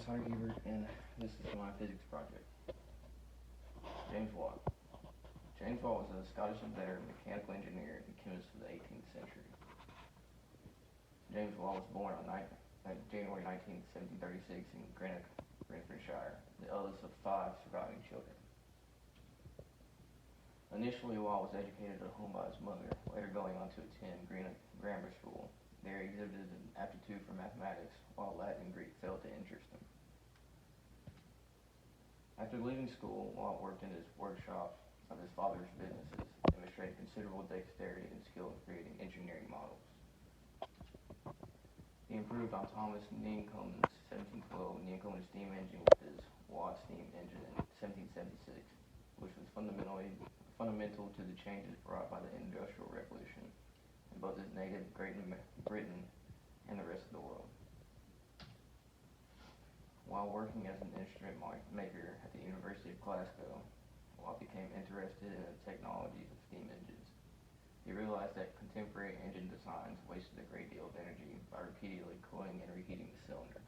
is Hunter Hebert, and this is my physics project. James Watt. James Watt was a Scottish inventor, mechanical engineer, and chemist of the 18th century. James Watt was born on January 19, 1736 in Greenock, Renfrewshire, the eldest of 5 surviving children. Initially, Watt was educated at home by his mother, later going on to attend Greenock Grammar School. There he exhibited an aptitude for mathematics, while Latin and Greek failed to interest him. After leaving school, Watt worked in his workshop of his father's businesses, demonstrating considerable dexterity and skill in creating engineering models. He improved on Thomas Newcomen's 1712 Newcomen steam engine with his Watt steam engine in 1776, which was fundamental to the changes brought by the Industrial Revolution in both his native Great Britain and the rest of the world. While working as an instrument maker at the University of Glasgow, Watt became interested in the technologies of steam engines. He realized that contemporary engine designs wasted a great deal of energy by repeatedly cooling and reheating the cylinder.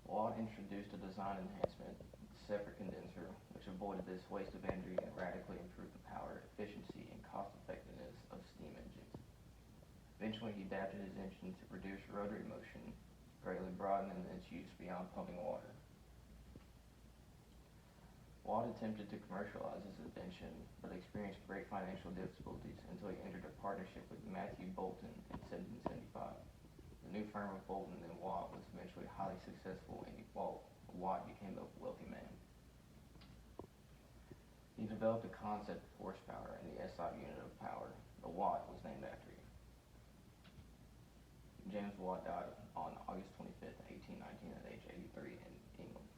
Watt introduced a design enhancement, the separate condenser, which avoided this waste of energy and radically improved the power, efficiency, and cost effectiveness of steam engines. Eventually, he adapted his engine to produce rotary motion, greatly broadening its use beyond pumping water. Watt attempted to commercialize his invention, but experienced great financial difficulties until he entered a partnership with Matthew Boulton in 1775. The new firm of Boulton and Watt was eventually highly successful, and Watt became a wealthy man. He developed a concept of horsepower, and the SI unit of power, the watt, was named after him. James Watt died on August 25, 1819 at age 83 in England.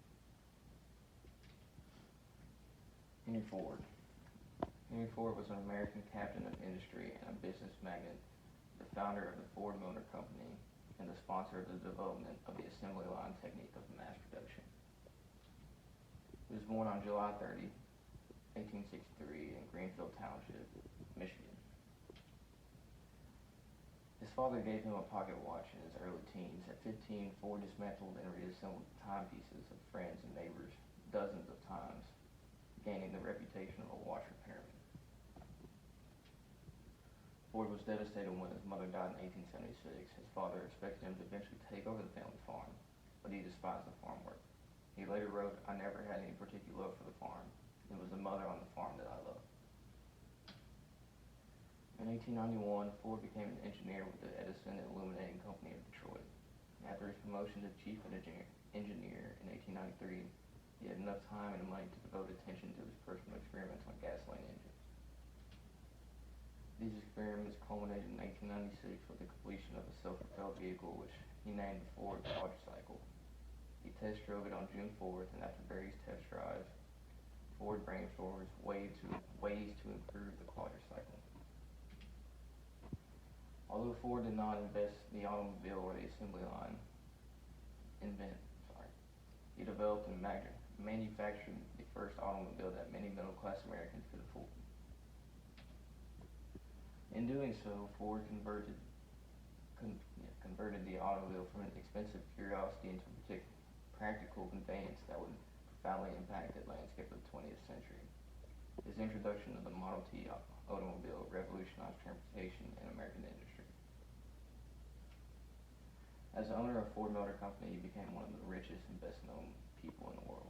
Henry Ford. Henry Ford was an American captain of industry and a business magnate, the founder of the Ford Motor Company, and the sponsor of the development of the assembly line technique of mass production. He was born on July 30, 1863 in Greenfield Township, Michigan. His father gave him a pocket watch in his early teens. At 15, Ford dismantled and reassembled timepieces of friends and neighbors dozens of times, gaining the reputation of a watch repairman. Ford was devastated when his mother died in 1876. His father expected him to eventually take over the family farm, but he despised the farm work. He later wrote, "I never had any particular love for the farm. It was the mother on the farm that I loved." In 1891, Ford became an engineer with the Edison Illuminating Company of Detroit. After his promotion to chief engineer in 1893, he had enough time and money to devote attention to his personal experiments on gasoline engines. These experiments culminated in 1896 with the completion of a self-propelled vehicle, which he named the Ford Quadricycle. He test drove it on June 4th, and after various test drives, Ford brainstormed ways to improve the quadricycle. Although Ford did not invest in the automobile or the assembly line, he developed and manufactured the first automobile that many middle-class Americans could afford. In doing so, Ford converted the automobile from an expensive curiosity into a practical conveyance that would profoundly impact the landscape of the 20th century. His introduction of the Model T automobile revolutionized transportation in American industry. As the owner of Ford Motor Company, he became one of the richest and best-known people in the world.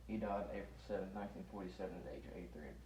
He died April 7, 1947 at age 83 in